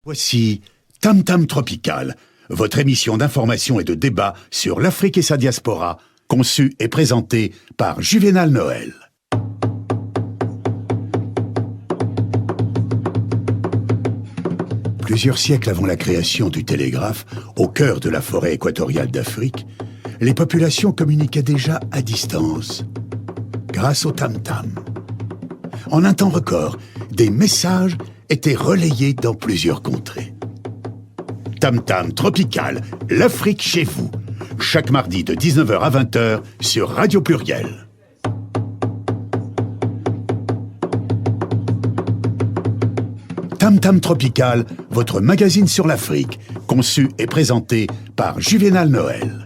Voici Tam Tam Tropical, votre émission d'information et de débat sur l'Afrique et sa diaspora, conçue et présentée par Juvénal Noël. Plusieurs siècles avant la création du télégraphe, au cœur de la forêt équatoriale d'Afrique, les populations communiquaient déjà à distance, grâce au tam-tam. En un temps record, des messages étaient relayés dans plusieurs contrées. Tam Tam Tropical, l'Afrique chez vous, chaque mardi de 19h à 20h sur Radio Pluriel. Tam Tam Tropical, votre magazine sur l'Afrique, conçu et présenté par Juvénal Noël.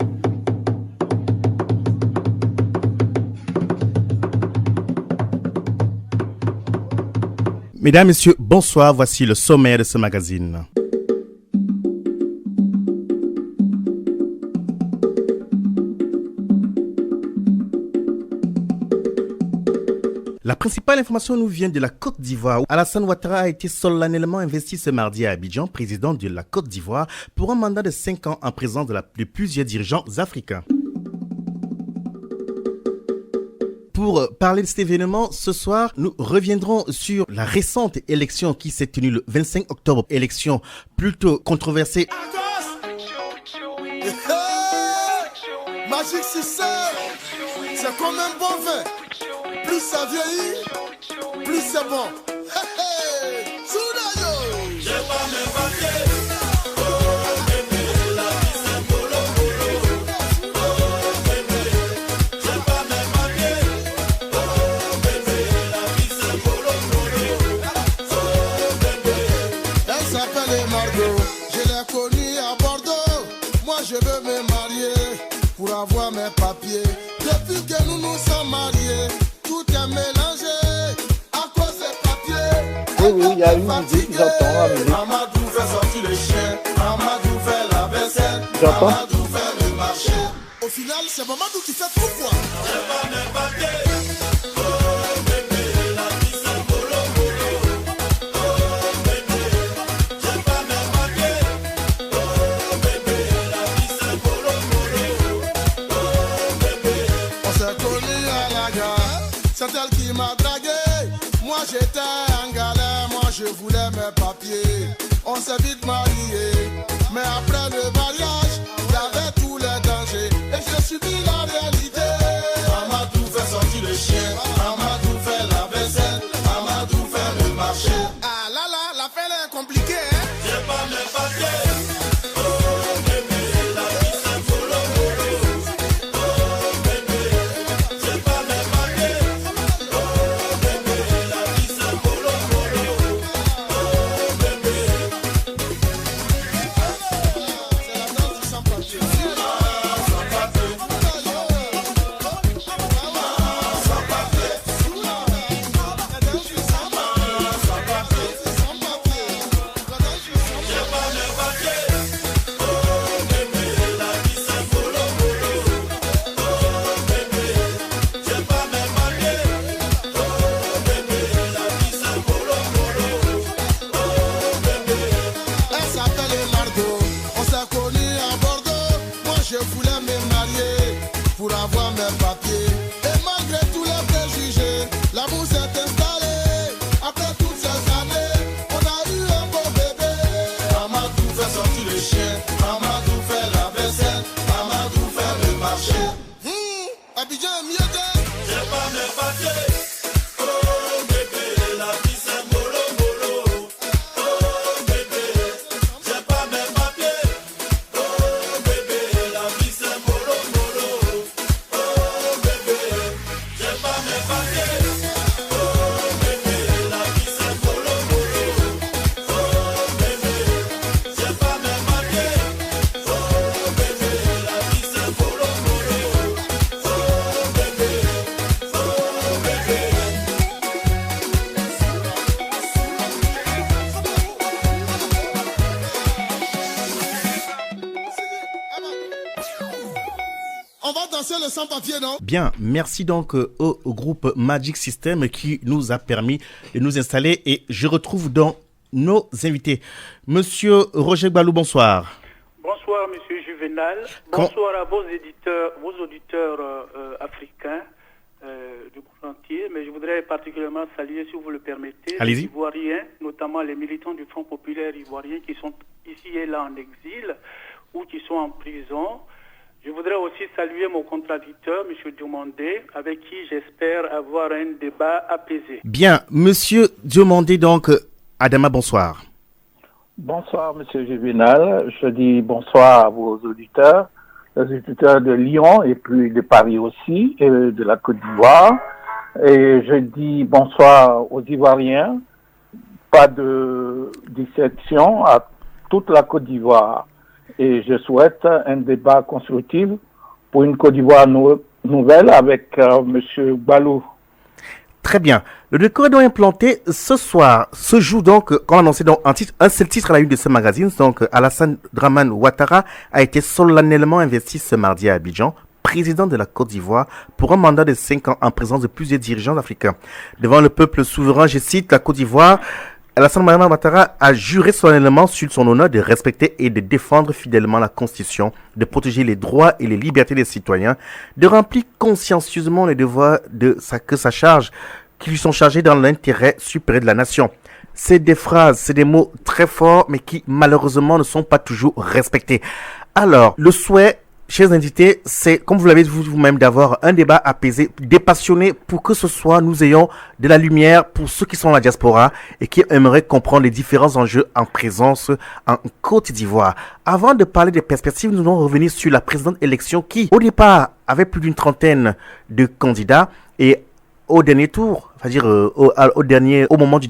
Mesdames, Messieurs, bonsoir. Voici le sommaire de ce magazine. La principale information nous vient de la Côte d'Ivoire. Alassane Ouattara a été solennellement investi ce mardi à Abidjan, président de la Côte d'Ivoire, pour un mandat de 5 ans en présence de plusieurs dirigeants africains. Pour parler de cet événement, ce soir, nous reviendrons sur la récente élection qui s'est tenue le 25 octobre. Élection plutôt controversée. Magic System, c'est comme un bon vin. Plus ça vieillit, plus c'est bon. Soudayo, j'ai pas mes papiers. Je veux me marier pour avoir mes papiers. Depuis que nous nous sommes mariés, tout est mélangé à cause des papiers. Oui, il y a une musique, j'entends la musique. Amadou fait sortir le chien, Amadou fait la vaisselle, J'entends. Amadou fait le marché. Au final, c'est Mamadou qui fait tout quoi. J'ai pas mes papiers. C'est elle qui m'a dragué. Moi j'étais en galère, moi je voulais mes papiers. On s'est vite mariés, mais après le mariage, il y avait tous les dangers. Et j'ai subi la réalité. Amadou fait sortir le chien, Amadou fait la vaisselle, Amadou fait le marché. Ah là là, l'affaire est compliquée, hein. J'ai pas mes papiers. danser le sans-papier, non? Bien, merci donc au groupe Magic System qui nous a permis de nous installer. Et je retrouve donc nos invités. Monsieur Roger Balou, bonsoir. Bonsoir, Monsieur Juvenal. Bonsoir à vos auditeurs africains du monde entier. Mais je voudrais particulièrement saluer, si vous le permettez, les Ivoiriens, notamment les militants du Front populaire ivoirien qui sont ici et là en exil ou qui sont en prison. Je voudrais aussi saluer mon contradicteur, M. Diomandé, avec qui j'espère avoir un débat apaisé. Bien, Monsieur Diomandé, donc, Adama, bonsoir. Bonsoir, Monsieur Juvenal. Je dis bonsoir à vos auditeurs, les auditeurs de Lyon et puis de Paris aussi, et de la Côte d'Ivoire. Et je dis bonsoir aux Ivoiriens, pas de dissection à toute la Côte d'Ivoire. Et je souhaite un débat constructif pour une Côte d'Ivoire nouvelle avec M. Balou. Très bien. Le décor est implanté ce soir. Se joue donc, comme annoncé dans un seul titre à la une de ce magazine, donc Alassane Dramane Ouattara a été solennellement investi ce mardi à Abidjan, président de la Côte d'Ivoire, pour un mandat de 5 ans en présence de plusieurs dirigeants africains. Devant le peuple souverain, je cite, la Côte d'Ivoire, Alassane Dramane Ouattara a juré solennellement sur son honneur de respecter et de défendre fidèlement la Constitution, de protéger les droits et les libertés des citoyens, de remplir consciencieusement les devoirs qui lui sont chargés dans l'intérêt supérieur de la nation. C'est des phrases, c'est des mots très forts, mais qui malheureusement ne sont pas toujours respectés. Alors, le souhait, chers invités, c'est, comme vous l'avez dit vous-même, d'avoir un débat apaisé, dépassionné, pour que ce soir, nous ayons de la lumière pour ceux qui sont dans la diaspora et qui aimeraient comprendre les différents enjeux en présence en Côte d'Ivoire. Avant de parler des perspectives, nous allons revenir sur la précédente élection qui, au départ, avait plus d'une trentaine de candidats et au dernier tour, c'est-à-dire au moment du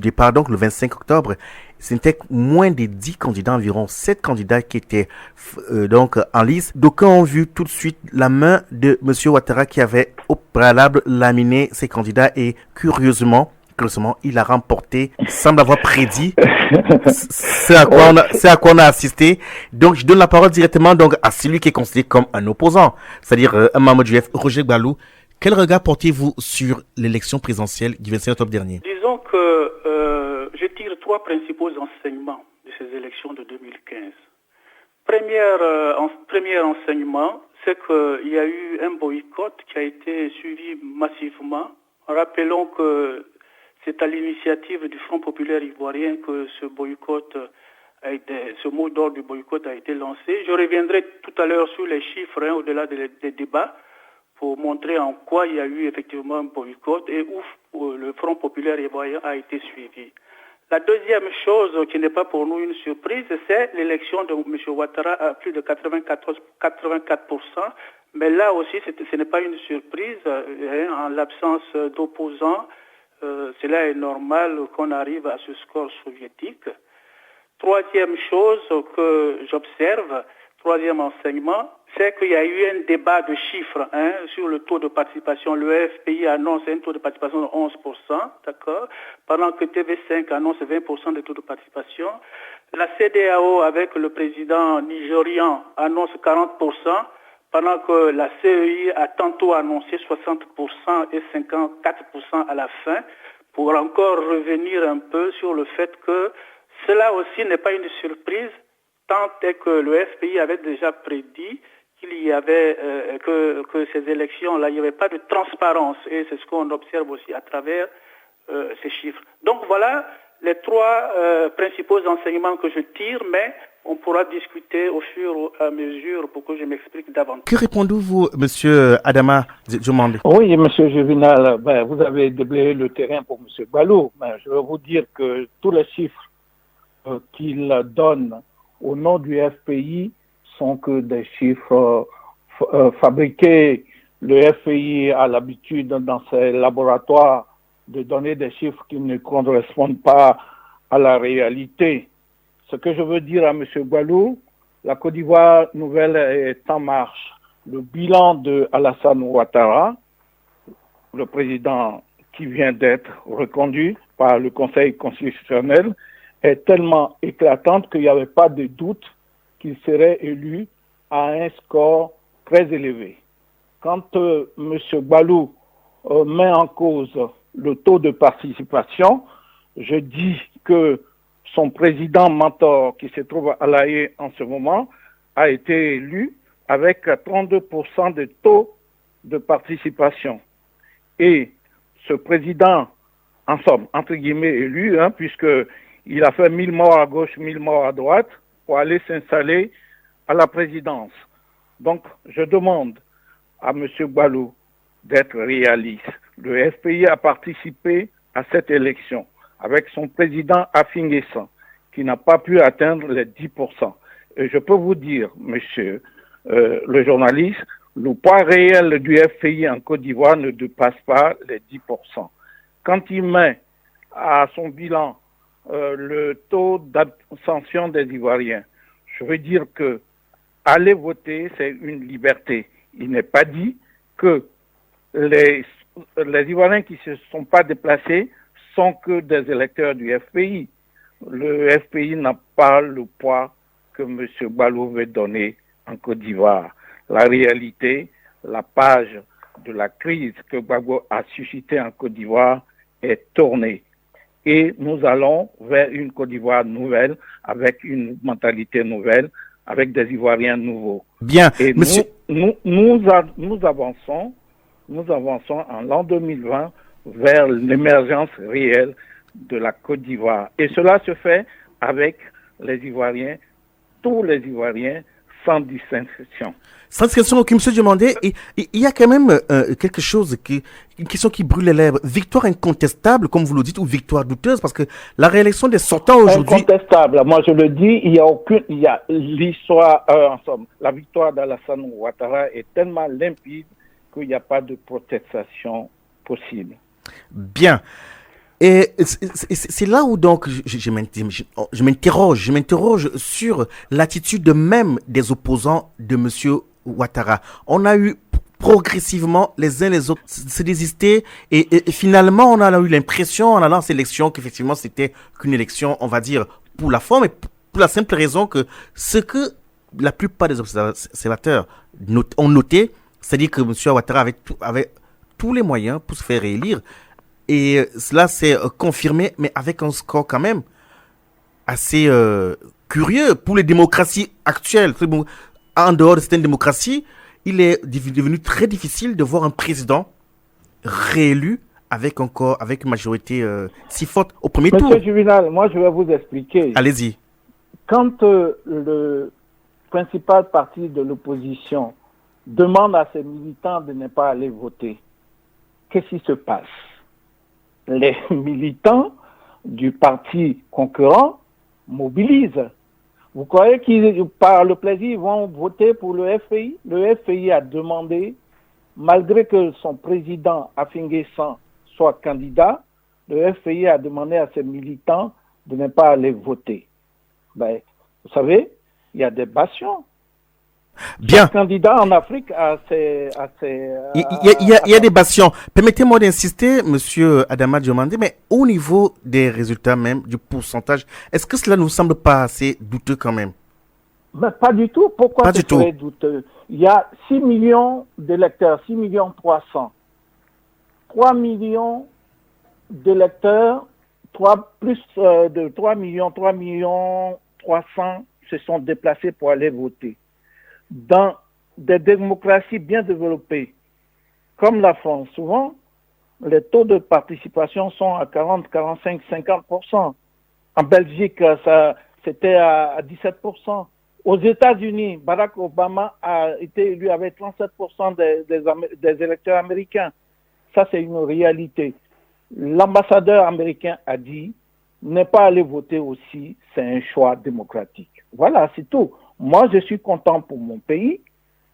départ, donc le 25 octobre, c'était moins de 10 candidats, environ 7 candidats qui étaient donc en lice. D'aucuns ont vu tout de suite la main de M. Ouattara qui avait au préalable laminé ses candidats et curieusement, il a remporté, il semble avoir prédit c'est à quoi on a assisté. Donc je donne la parole directement donc à celui qui est considéré comme un opposant, c'est-à-dire un membre du F, Roger Balou. Quel regard portez-vous sur l'élection présidentielle du 25 octobre dernier? Disons que je tire 3 principaux enseignements de ces élections de 2015. Premier enseignement, c'est qu'il y a eu un boycott qui a été suivi massivement. Rappelons que c'est à l'initiative du Front populaire ivoirien que ce mot d'ordre du boycott a été lancé. Je reviendrai tout à l'heure sur les chiffres au-delà des débats, pour montrer en quoi il y a eu effectivement un boycott et où le Front populaire ivoirien a été suivi. La deuxième chose qui n'est pas pour nous une surprise, c'est l'élection de M. Ouattara à plus de 84%. Mais là aussi, ce n'est pas une surprise. En l'absence d'opposants, cela est normal qu'on arrive à ce score soviétique. Troisième chose que j'observe, troisième enseignement, c'est qu'il y a eu un débat de chiffres sur le taux de participation. Le FPI annonce un taux de participation de 11%, d'accord, pendant que TV5 annonce 20% de taux de participation. La CEDEAO, avec le président nigérian, annonce 40%, pendant que la CEI a tantôt annoncé 60% et 54% à la fin, pour encore revenir un peu sur le fait que cela aussi n'est pas une surprise, tant est que le FPI avait déjà prédit qu'il y avait que ces élections-là, il n'y avait pas de transparence, et c'est ce qu'on observe aussi à travers ces chiffres. Donc voilà les 3 principaux enseignements que je tire, mais on pourra discuter au fur et à mesure pour que je m'explique davantage. Que répondez-vous, Monsieur Adama Diomandé? Oui, Monsieur Juvenal, vous avez déblayé le terrain pour Monsieur Balou. Je veux vous dire que tous les chiffres qu'il donne au nom du FPI sont que des chiffres fabriqués. Le FPI a l'habitude dans ses laboratoires de donner des chiffres qui ne correspondent pas à la réalité. Ce que je veux dire à M. Balou, la Côte d'Ivoire nouvelle est en marche. Le bilan de Alassane Ouattara, le président qui vient d'être reconduit par le Conseil constitutionnel, est tellement éclatante qu'il n'y avait pas de doute qu'il serait élu à un score très élevé. Quand M. Balou met en cause le taux de participation, je dis que son président mentor, qui se trouve à La Haye en ce moment, a été élu avec 32% de taux de participation. Et ce président, en somme, entre guillemets, élu, puisqu'il a fait 1000 morts à gauche, 1000 morts à droite, pour aller s'installer à la présidence. Donc, je demande à M. Gbalo d'être réaliste. Le FPI a participé à cette élection avec son président Affi N'Guessan, qui n'a pas pu atteindre les 10%. Et je peux vous dire, monsieur le journaliste, le poids réel du FPI en Côte d'Ivoire ne dépasse pas les 10%. Quand il met à son bilan le taux d'abstention des Ivoiriens, je veux dire que aller voter, c'est une liberté. Il n'est pas dit que les Ivoiriens qui ne se sont pas déplacés sont que des électeurs du FPI. Le FPI n'a pas le poids que M. Gbalo veut donner en Côte d'Ivoire. La réalité, la page de la crise que Gbagbo a suscitée en Côte d'Ivoire est tournée. Et nous allons vers une Côte d'Ivoire nouvelle, avec une mentalité nouvelle, avec des Ivoiriens nouveaux. Bien, et monsieur... nous avançons en l'an 2020 vers l'émergence réelle de la Côte d'Ivoire. Et cela se fait avec les Ivoiriens, tous les Ivoiriens, sans distinction. Sans distinction, qui me demandait, il y a quand même quelque chose, une question qui brûle les lèvres. Victoire incontestable, comme vous le dites, ou victoire douteuse, parce que la réélection des sortants aujourd'hui... Incontestable. Moi, je le dis, il y a l'histoire, en somme, la victoire d'Alassane Ouattara est tellement limpide qu'il n'y a pas de protestation possible. Bien. Et c'est là où donc je m'interroge sur l'attitude même des opposants de M. Ouattara. On a eu progressivement les uns les autres se désister et finalement on a eu l'impression en allant à cette élection qu'effectivement c'était qu'une élection, on va dire, pour la forme et pour la simple raison que ce que la plupart des observateurs ont noté, c'est-à-dire que M. Ouattara avait tous les moyens pour se faire réélire. Et cela s'est confirmé, mais avec un score quand même assez curieux pour les démocraties actuelles. En dehors de certaines démocraties, il est devenu très difficile de voir un président réélu avec une majorité si forte au premier tour. Monsieur Juvenal, moi je vais vous expliquer. Allez-y. Quand le principal parti de l'opposition demande à ses militants de ne pas aller voter, qu'est-ce qui se passe? Les militants du parti concurrent mobilisent. Vous croyez qu'ils, par le plaisir, vont voter pour le FPI? Le FPI a demandé, malgré que son président Affi N'Guessan soit candidat, le FPI a demandé à ses militants de ne pas aller voter. Ben, vous savez, il y a des passions. Bien. Chaque candidat en Afrique a ses... Il y a des passions. Permettez-moi d'insister, monsieur Adama Diomandé, mais au niveau des résultats même, du pourcentage, est-ce que cela ne vous semble pas assez douteux quand même? Ben, pas du tout. Pourquoi c'est très douteux? Il y a 6 millions d'électeurs, 6 millions 300. 3 millions d'électeurs, plus de 3 millions 300 se sont déplacés pour aller voter. Dans des démocraties bien développées, comme la France, souvent, les taux de participation sont à 40, 45, 50%. En Belgique, c'était à 17%. Aux États-Unis, Barack Obama a été élu avec 37% des électeurs américains. Ça, c'est une réalité. L'ambassadeur américain a dit, ne pas aller voter aussi, c'est un choix démocratique. Voilà, c'est tout. Moi, je suis content pour mon pays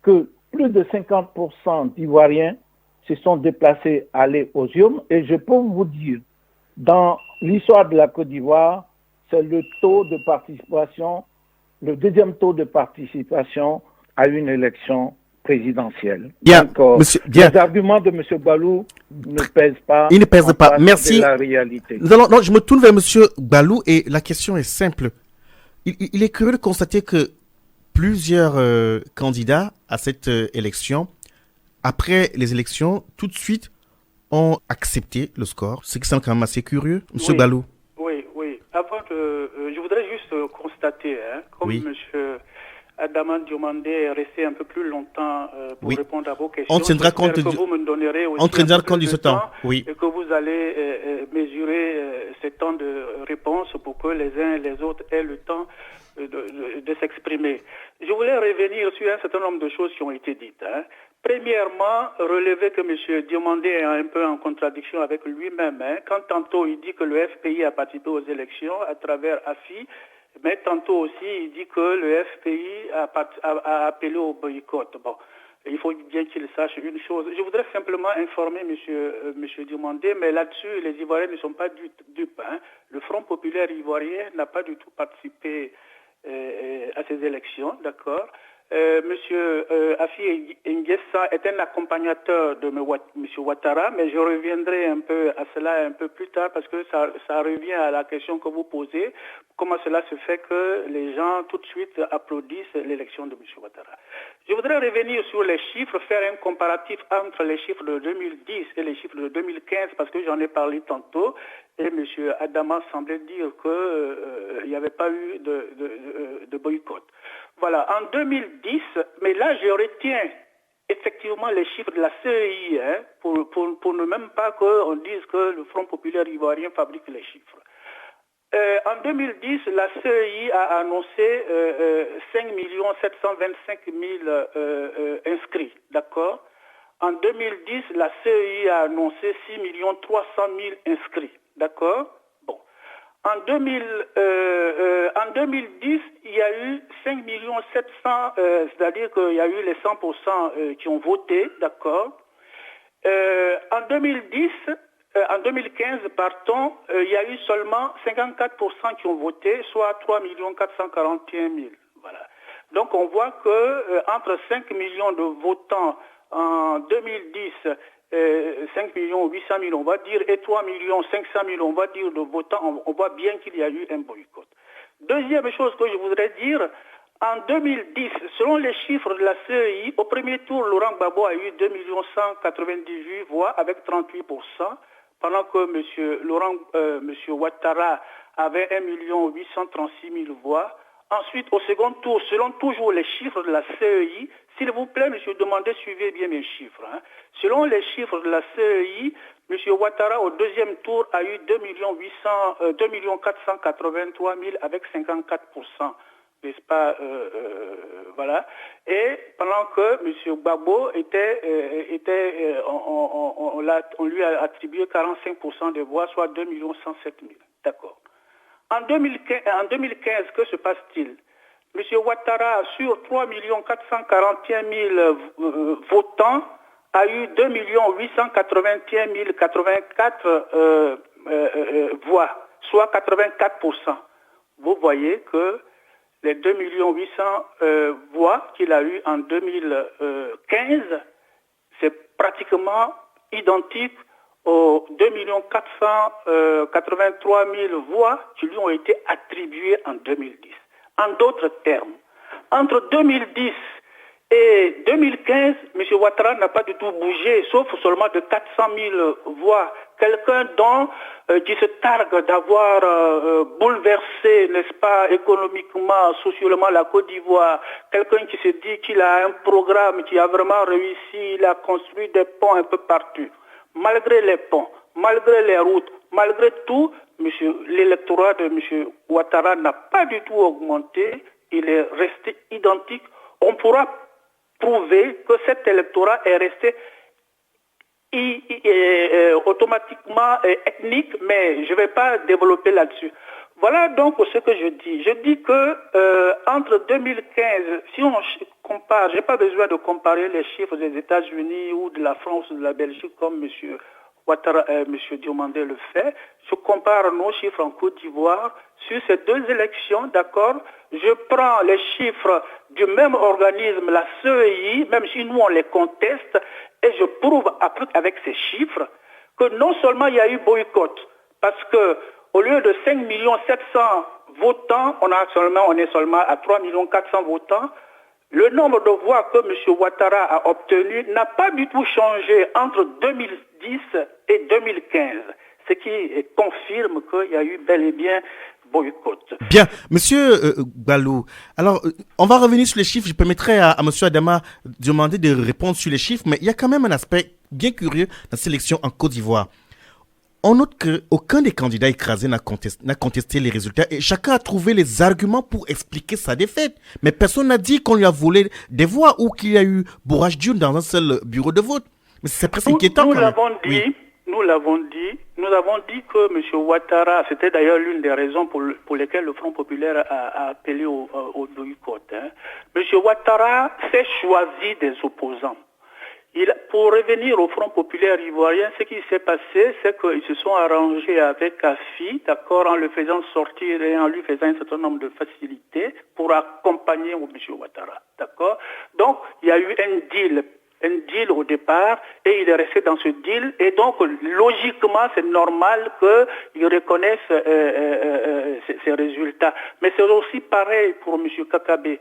que plus de 50% d'Ivoiriens se sont déplacés à aller aux urnes. Et je peux vous dire, dans l'histoire de la Côte d'Ivoire, c'est le taux de participation, le deuxième taux de participation à une élection présidentielle. Bien, donc, monsieur, bien. Les arguments de M. Gbalo ne pèsent pas. Il ne pèse pas. Merci. De la réalité. Non, je me tourne vers M. Gbalo et la question est simple. Il est curieux de constater que plusieurs candidats à cette élection, après les élections, tout de suite, ont accepté le score. Ce qui semble quand même assez curieux. Monsieur Gbalo. Oui. Avant je voudrais juste constater, comme Oui. M. Adama Diomandé est resté un peu plus longtemps pour Oui. répondre à vos questions. On tiendra compte que vous me donnerez aussi on tiendra un peu compte plus de de ce temps. Oui. et que vous allez mesurer ces temps de réponse pour que les uns et les autres aient le temps de s'exprimer. Je voulais revenir sur un certain nombre de choses qui ont été dites. Premièrement, relever que M. Diomandé est un peu en contradiction avec lui-même. Quand tantôt il dit que le FPI a participé aux élections à travers AFI, mais tantôt aussi il dit que le FPI a appelé au boycott. Bon, il faut bien qu'il sache une chose. Je voudrais simplement informer M. Diomandé, mais là-dessus, les Ivoiriens ne sont pas dupes. Le Front populaire ivoirien n'a pas du tout participé à ces élections, d'accord. Monsieur Afi N'Guessa est un accompagnateur de M. Ouattara, mais je reviendrai un peu à cela un peu plus tard parce que ça revient à la question que vous posez. Comment cela se fait que les gens tout de suite applaudissent l'élection de M. Ouattara? Je voudrais revenir sur les chiffres, faire un comparatif entre les chiffres de 2010 et les chiffres de 2015 parce que j'en ai parlé tantôt et M. Adama semblait dire qu'il n'y avait pas eu de boycott. Voilà, en 2010, mais là je retiens effectivement les chiffres de la CEI pour ne même pas qu'on dise que le Front populaire ivoirien fabrique les chiffres. En 2010, la CEI a annoncé 5 725 000 inscrits, d'accord. En 2010, la CEI a annoncé 6 300 000 inscrits, d'accord. Bon. En 2010, il y a eu 5 700 000, c'est-à-dire qu'il y a eu les 100% qui ont voté, d'accord. En 2015, il y a eu seulement 54% qui ont voté, soit 3 441 000. Voilà. Donc on voit que entre 5 millions de votants en 2010, 5 800 000 on va dire, et 3 500 000 on va dire de votants, on voit bien qu'il y a eu un boycott. Deuxième chose que je voudrais dire, en 2010, selon les chiffres de la CEI, au premier tour, Laurent Gbagbo a eu 2 198 voix avec 38%, pendant que M. Ouattara avait 1 836 000 voix. Ensuite, au second tour, selon toujours les chiffres de la CEI, s'il vous plaît, monsieur, demandez, suivez bien mes chiffres. Selon les chiffres de la CEI, M. Ouattara, au deuxième tour, a eu 2 483 000 avec 54%. N'est-ce pas, voilà. Et pendant que M. Gbagbo on lui a attribué 45% des voix, soit 2 107 000. D'accord. En 2015, que se passe-t-il? M. Ouattara, sur 3 441 000 votants, a eu 2 881 084 voix, soit 84%. Vous voyez que les 2 800 voix qu'il a eues en 2015, c'est pratiquement identique aux 2 483 000 voix qui lui ont été attribuées en 2010. En d'autres termes, entre 2010 et 2015, M. Ouattara n'a pas du tout bougé, sauf seulement de 400 000 voix. Quelqu'un qui se targue d'avoir bouleversé, n'est-ce pas, économiquement, socialement la Côte d'Ivoire, quelqu'un qui se dit qu'il a un programme qui a vraiment réussi, il a construit des ponts un peu partout. Malgré les ponts, malgré les routes, malgré tout, l'électorat de M. Ouattara n'a pas du tout augmenté, il est resté identique. On pourra prouver que cet électorat est resté automatiquement ethnique, mais je ne vais pas développer là-dessus. Voilà donc ce que je dis. Je dis que entre 2015, si on compare, je n'ai pas besoin de comparer les chiffres des États-Unis ou de la France ou de la Belgique comme M. Ouattara, M. Diomandé le fait. Je compare nos chiffres en Côte d'Ivoire sur ces deux élections, d'accord. Je prends les chiffres du même organisme, la CEI, même si nous on les conteste, et je prouve avec ces chiffres que non seulement il y a eu boycott, parce que au lieu de 5 700 votants, on est seulement à 3 400 votants. Le nombre de voix que M. Ouattara a obtenu n'a pas du tout changé entre 2010 et 2015, ce qui confirme qu'il y a eu bel et bien boycott. Bien, monsieur Gbalo, alors on va revenir sur les chiffres. Je permettrai à monsieur Adama de demander de répondre sur les chiffres, mais il y a quand même un aspect bien curieux dans cette élection en Côte d'Ivoire. On note qu'aucun des candidats écrasés n'a contesté les résultats et chacun a trouvé les arguments pour expliquer sa défaite. Mais personne n'a dit qu'on lui a volé des voix ou qu'il y a eu bourrage d'urnes dans un seul bureau de vote. Mais c'est presque inquiétant. Nous l'avons dit, nous avons dit que M. Ouattara, c'était d'ailleurs l'une des raisons pour lesquelles le Front populaire a appelé au boycott. M. Ouattara s'est choisi des opposants. Pour revenir au Front populaire ivoirien, ce qui s'est passé, c'est qu'ils se sont arrangés avec Afi, d'accord, en le faisant sortir et en lui faisant un certain nombre de facilités pour accompagner M. Ouattara, d'accord. Donc, il y a eu un deal au départ et il est resté dans ce deal et donc logiquement c'est normal qu'il reconnaisse ces résultats. Mais c'est aussi pareil pour M. Kakabe.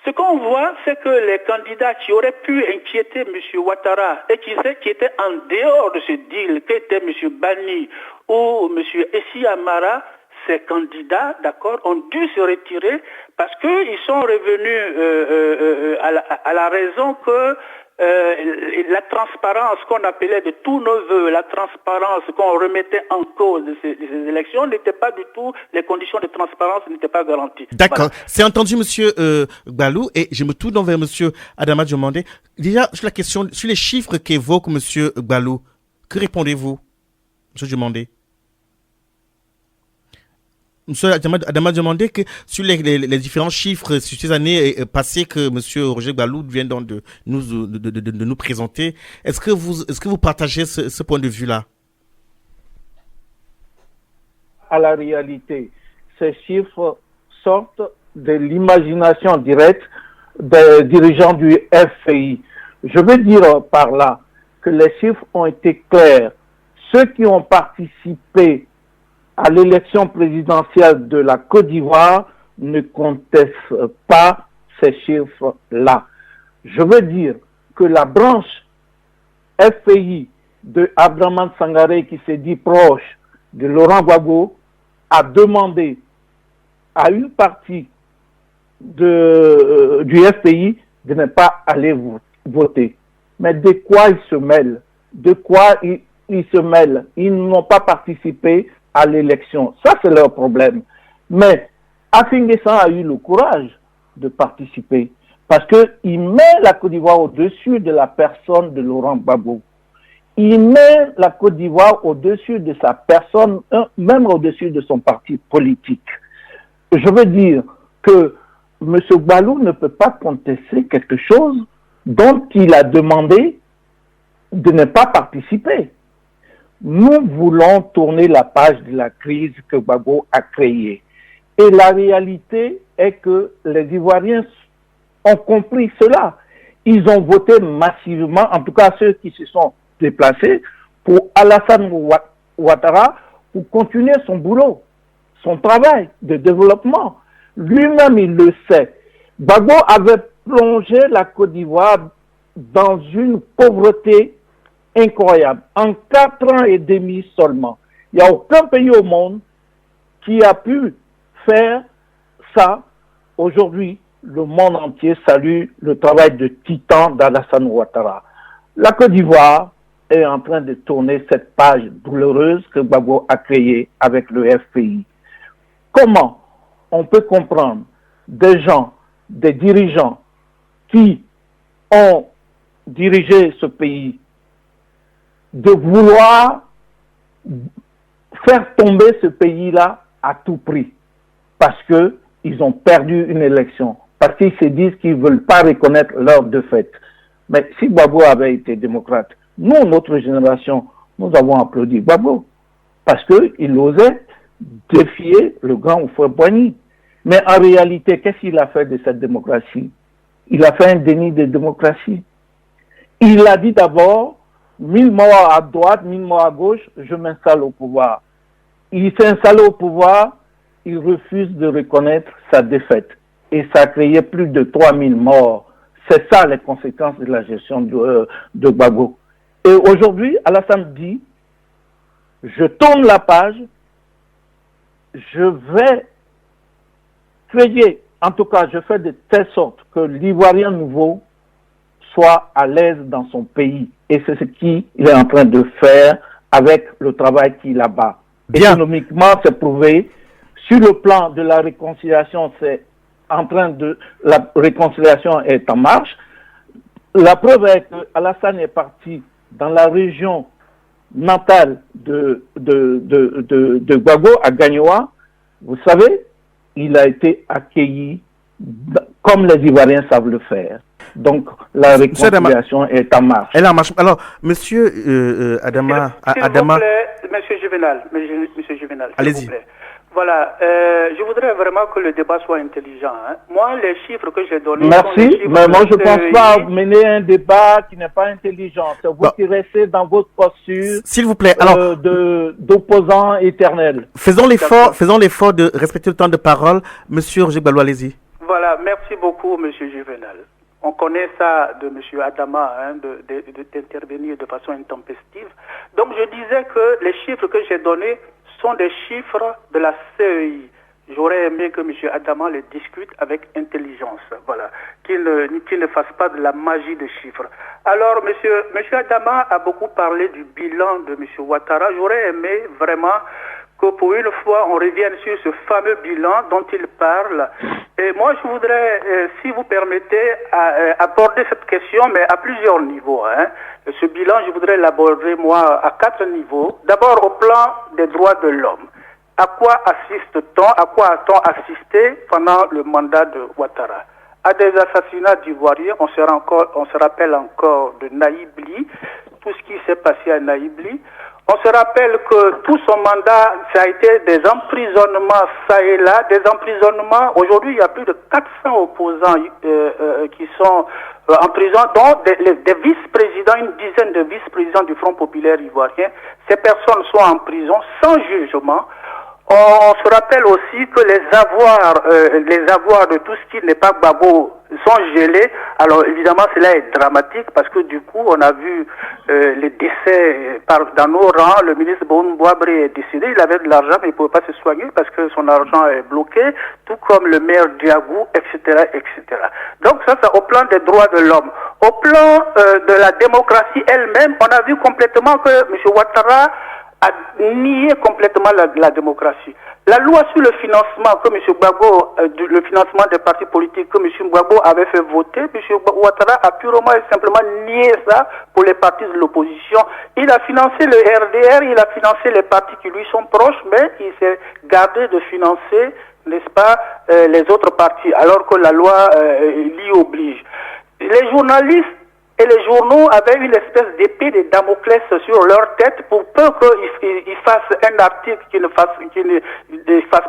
Ce qu'on voit, c'est que les candidats qui auraient pu inquiéter M. Ouattara et qui étaient en dehors de ce deal, qui étaient M. Bani ou M. Essi Amara, ces candidats, d'accord, ont dû se retirer parce qu'ils sont revenus à la raison que la transparence qu'on appelait de tous nos voeux, la transparence qu'on remettait en cause de ces élections n'était pas du tout, les conditions de transparence n'étaient pas garanties. D'accord, voilà. C'est entendu monsieur Gbalo et je me tourne vers monsieur Adama Diomandé. Déjà sur la question, sur les chiffres qu'évoque monsieur Gbalo, que répondez-vous, monsieur Diomandé? Monsieur Adama demandé que sur les différents chiffres sur ces années passées que monsieur Roger Gbalo vient donc de nous présenter, est-ce que vous partagez ce point de vue-là? À la réalité, ces chiffres sortent de l'imagination directe des dirigeants du FPI. Je veux dire par là que les chiffres ont été clairs. Ceux qui ont participé à l'élection présidentielle de la Côte d'Ivoire ne contestent pas ces chiffres-là. Je veux dire que la branche FPI de Abdraman Sangaré, qui s'est dit proche de Laurent Gbagbo, a demandé à une partie du FPI de ne pas aller voter. Mais de quoi ils se mêlent? De quoi ils se mêlent? Ils n'ont pas participé à l'élection. Ça, c'est leur problème. Mais Afinguessan a eu le courage de participer parce qu'il met la Côte d'Ivoire au-dessus de la personne de Laurent Gbagbo. Il met la Côte d'Ivoire au-dessus de sa personne, même au-dessus de son parti politique. Je veux dire que M. Gbalo ne peut pas contester quelque chose dont il a demandé de ne pas participer. Nous voulons tourner la page de la crise que Gbagbo a créée. Et la réalité est que les Ivoiriens ont compris cela. Ils ont voté massivement, en tout cas ceux qui se sont déplacés, pour Alassane Ouattara, pour continuer son boulot, son travail de développement. Lui-même, il le sait. Gbagbo avait plongé la Côte d'Ivoire dans une pauvreté incroyable. En 4 ans et demi seulement. Il n'y a aucun pays au monde qui a pu faire ça. Aujourd'hui, le monde entier salue le travail de titan d'Alassane Ouattara. La Côte d'Ivoire est en train de tourner cette page douloureuse que Gbagbo a créée avec le FPI. Comment on peut comprendre des gens, des dirigeants qui ont dirigé ce pays de vouloir faire tomber ce pays-là à tout prix parce qu'ils ont perdu une élection, parce qu'ils se disent qu'ils ne veulent pas reconnaître leur défaite. Mais si Gbagbo avait été démocrate, nous, notre génération, nous avons applaudi Gbagbo parce qu'il osait défier le grand Houphouët-Boigny. Mais en réalité, qu'est-ce qu'il a fait de cette démocratie? Il a fait un déni de démocratie. Il a dit d'abord, 1000 morts à droite, 1000 morts à gauche, je m'installe au pouvoir. Il s'est installé au pouvoir, il refuse de reconnaître sa défaite. Et ça a créé plus de 3000 morts. C'est ça les conséquences de la gestion de Gbagbo. Et aujourd'hui, Alassane dit, je tourne la page, je vais créer, en tout cas, je fais de telle sorte que l'Ivoirien nouveau soit à l'aise dans son pays. Et c'est ce qu'il est en train de faire avec le travail qu'il a là-bas. Économiquement, c'est prouvé. Sur le plan de la réconciliation, la réconciliation est en marche. La preuve est que Alassane est parti dans la région natale de Gbagbo, à Gagnoa. Vous savez, il a été accueilli comme les Ivoiriens savent le faire. Donc, la réconciliation est en marche. Elle est en marche. Alors, monsieur Adama... S'il vous plaît, monsieur Juvenal, allez-y. Voilà, je voudrais vraiment que le débat soit intelligent. Hein. Moi, les chiffres que j'ai donnés... Merci, mais moi je ne pense pas mener un débat qui n'est pas intelligent. C'est vous qui restez dans votre posture, s'il vous plaît, alors, d'opposant éternel. Faisons l'effort de respecter le temps de parole. Monsieur Roger Gbagbo, allez-y. Voilà, merci beaucoup, monsieur Juvenal. On connaît ça de M. Adama, hein, d'intervenir de façon intempestive. Donc je disais que les chiffres que j'ai donnés sont des chiffres de la CEI. J'aurais aimé que M. Adama les discute avec intelligence, voilà, qu'il ne fasse pas de la magie des chiffres. Alors, M. Adama a beaucoup parlé du bilan de M. Ouattara. J'aurais aimé vraiment que pour une fois, on revienne sur ce fameux bilan dont il parle. Et moi, je voudrais, si vous permettez, aborder cette question, mais à plusieurs niveaux. Hein. Ce bilan, je voudrais l'aborder, moi, à 4 niveaux. D'abord, au plan des droits de l'homme. À quoi assiste-t-on, à quoi a-t-on assisté pendant le mandat de Ouattara? À des assassinats d'Ivoiriens, on se rappelle encore de Naïbli, tout ce qui s'est passé à Naïbli. On se rappelle que tout son mandat, ça a été des emprisonnements ça et là, des emprisonnements. Aujourd'hui, il y a plus de 400 opposants qui sont en prison, dont des vice-présidents, une dizaine de vice-présidents du Front populaire ivoirien. Ces personnes sont en prison sans jugement. On se rappelle aussi que les avoirs de tout ce qui n'est pas Gbagbo sont gelés. Alors évidemment, cela est dramatique parce que du coup, on a vu les décès dans nos rangs. Le ministre Boumboabré est décédé. Il avait de l'argent, mais il ne pouvait pas se soigner parce que son argent est bloqué, tout comme le maire Diagou, etc., etc. Donc ça, c'est au plan des droits de l'homme. Au plan de la démocratie elle-même, on a vu complètement que M. Ouattara a nié complètement la démocratie. La loi sur le financement que M. Gbagbo, le financement des partis politiques que M. Gbagbo avait fait voter, M. Ouattara a purement et simplement nié ça pour les partis de l'opposition. Il a financé le RDR, il a financé les partis qui lui sont proches, mais il s'est gardé de financer, n'est-ce pas, les autres partis, alors que la loi l'y oblige. Les journalistes et les journaux avaient une espèce d'épée de Damoclès sur leur tête pour peur qu'ils fassent un article qui ne fasse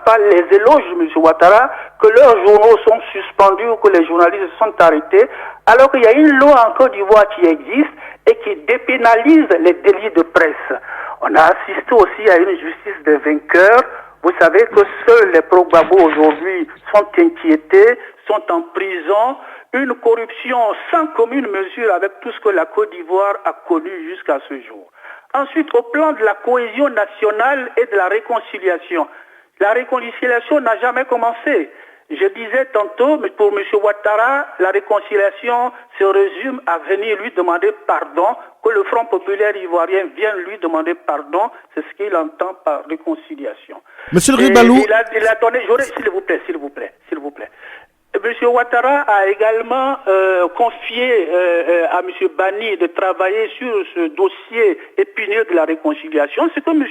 pas les éloges de M. Ouattara, que leurs journaux sont suspendus ou que les journalistes sont arrêtés, alors qu'il y a une loi en Côte d'Ivoire qui existe et qui dépénalise les délits de presse. On a assisté aussi à une justice des vainqueurs. Vous savez que seuls les pro-Gbagbo aujourd'hui sont inquiétés, sont en prison. Une corruption sans commune mesure avec tout ce que la Côte d'Ivoire a connu jusqu'à ce jour. Ensuite, au plan de la cohésion nationale et de la réconciliation. La réconciliation n'a jamais commencé. Je disais tantôt, mais pour M. Ouattara, la réconciliation se résume à venir lui demander pardon, que le Front populaire ivoirien vienne lui demander pardon, c'est ce qu'il entend par réconciliation. Monsieur le Balou, il a donné, s'il vous plaît. M. Ouattara a également confié à M. Bani de travailler sur ce dossier épineux de la réconciliation. Ce que M.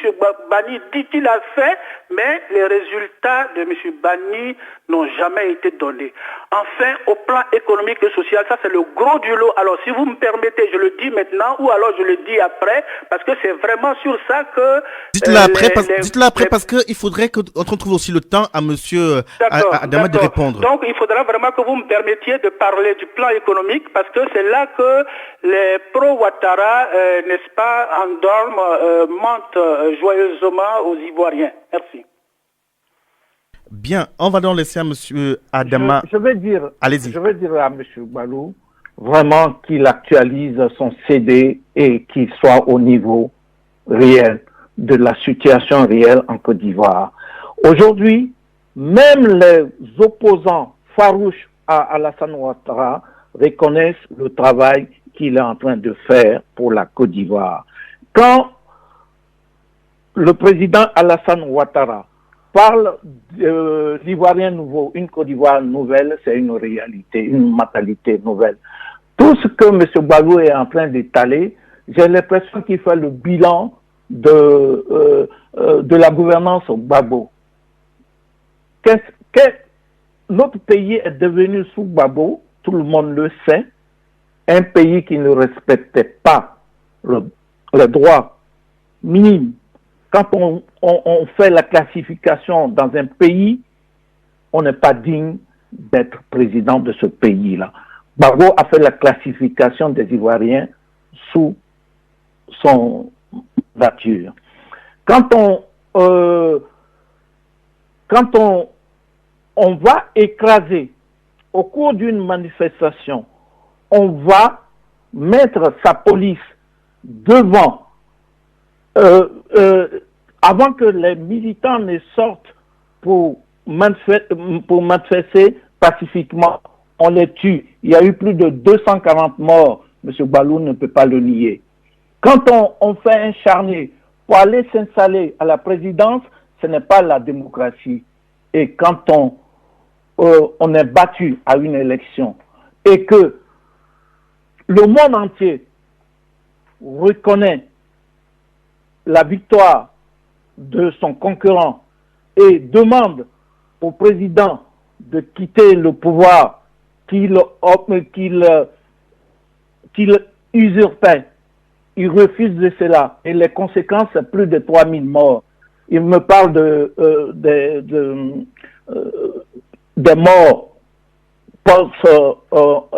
Bani dit qu'il a fait, mais les résultats de M. Bani n'ont jamais été donnés. Enfin, au plan économique et social, ça c'est le gros du lot. Alors si vous me permettez, je le dis maintenant ou alors je le dis après, parce que c'est vraiment sur ça que... Dites-le après parce qu'il faudrait qu'on trouve aussi le temps à M. Adama de répondre. Donc il faudra vraiment que vous me permettiez de parler du plan économique parce que c'est là que les pro-Ouattara, n'est-ce pas, endorment, mentent joyeusement aux Ivoiriens. Merci. Bien, on va donc laisser à M. Adama. Je vais dire à M. Balou vraiment qu'il actualise son CD et qu'il soit au niveau réel de la situation réelle en Côte d'Ivoire. Aujourd'hui, même les opposants farouches à Alassane Ouattara reconnaissent le travail qu'il est en train de faire pour la Côte d'Ivoire. Quand le président Alassane Ouattara parle de l'Ivoirien nouveau, une Côte d'Ivoire nouvelle, c'est une réalité, une mentalité nouvelle. Tout ce que M. Balou est en train d'étaler, j'ai l'impression qu'il fait le bilan de la gouvernance au Gbagbo. Notre pays est devenu sous Gbagbo, tout le monde le sait, un pays qui ne respectait pas le droit minime. Quand on fait la classification dans un pays, on n'est pas digne d'être président de ce pays-là. Gbagbo a fait la classification des Ivoiriens sous son nature. Quand on va écraser au cours d'une manifestation, on va mettre sa police devant, avant que les militants ne sortent pour manifester pacifiquement, on les tue. Il y a eu plus de 240 morts. M. Balou ne peut pas le nier. Quand on fait un charnier pour aller s'installer à la présidence, ce n'est pas la démocratie. Et quand on est battu à une élection et que le monde entier reconnaît la victoire de son concurrent et demande au président de quitter le pouvoir qu'il usurpait, il refuse de cela. Et les conséquences, c'est plus de 3000 morts. Il me parle des morts post-crise.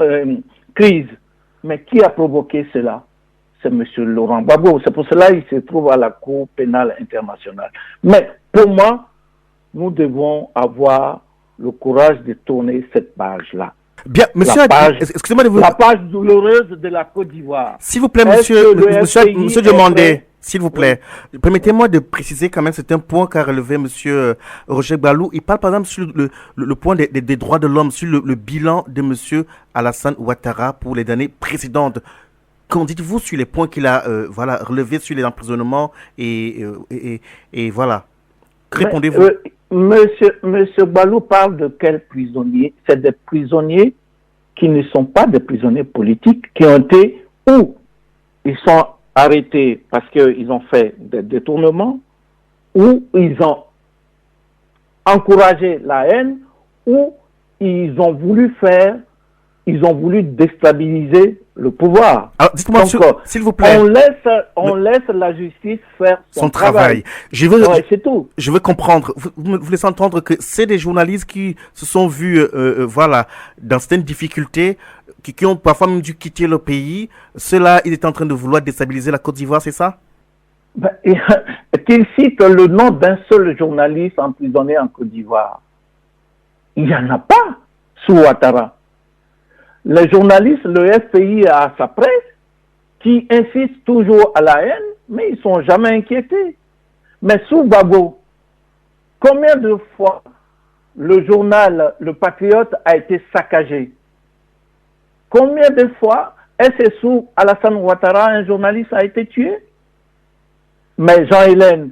Mais qui a provoqué cela? C'est M. Laurent Gbagbo. C'est pour cela qu'il se trouve à la Cour pénale internationale. Mais pour moi, nous devons avoir le courage de tourner cette page-là. Bien, monsieur, excusez-moi de vous... La page douloureuse de la Côte d'Ivoire. S'il vous plaît, monsieur Demandé, s'il vous plaît, permettez-moi de préciser quand même, c'est un point qu'a relevé monsieur Roger Balou. Il parle par exemple sur le point des droits de l'homme, sur le bilan de monsieur Alassane Ouattara pour les années précédentes. Qu'en dites-vous sur les points qu'il a relevés sur les emprisonnements et voilà. Répondez-vous. Monsieur Balou parle de quels prisonniers? C'est des prisonniers qui ne sont pas des prisonniers politiques, qui ont été ou ils sont arrêtés parce qu'ils ont fait des détournements, ou ils ont encouragé la haine, ou ils ont voulu déstabiliser le pouvoir. Alors, dites-moi, s'il vous plaît. On laisse la justice faire son travail. C'est tout. Je veux comprendre. Vous laissez entendre que c'est des journalistes qui se sont vus, dans certaines difficultés, qui ont parfois même dû quitter le pays. Ceux-là, ils étaient en train de vouloir déstabiliser la Côte d'Ivoire, c'est ça? Qu'il cite le nom d'un seul journaliste emprisonné en Côte d'Ivoire. Il n'y en a pas sous Ouattara. Les journalistes, le FPI a sa presse, qui insiste toujours à la haine, mais ils ne sont jamais inquiétés. Mais sous Gbagbo, combien de fois le journal Le Patriote a été saccagé? Combien de fois est-ce sous Alassane Ouattara un journaliste a été tué? Mais Jean Hélène,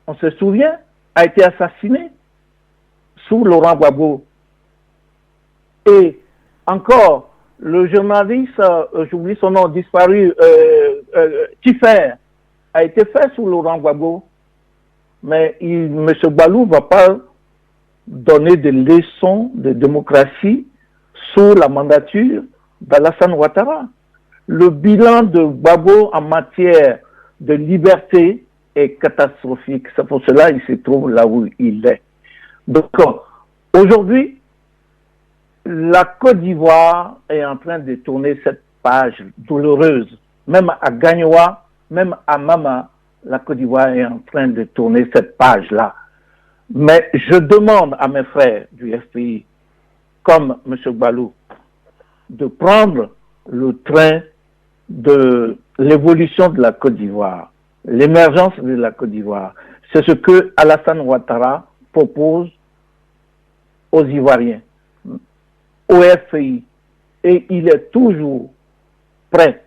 on se souvient, a été assassiné sous Laurent Gbagbo. Et encore, le journaliste, j'oublie son nom, disparu, Tiffer, a été fait sous Laurent Gbagbo. Mais M. Balou ne va pas donner des leçons de démocratie sous la mandature d'Alassane Ouattara. Le bilan de Gbagbo en matière de liberté est catastrophique. C'est pour cela qu'il se trouve là où il est. Donc, aujourd'hui, la Côte d'Ivoire est en train de tourner cette page douloureuse. Même à Gagnoa, même à Mama, la Côte d'Ivoire est en train de tourner cette page-là. Mais je demande à mes frères du FPI, comme M. Balou, de prendre le train de l'évolution de la Côte d'Ivoire, l'émergence de la Côte d'Ivoire. C'est ce que Alassane Ouattara propose aux Ivoiriens, au FPI, et il est toujours prêt,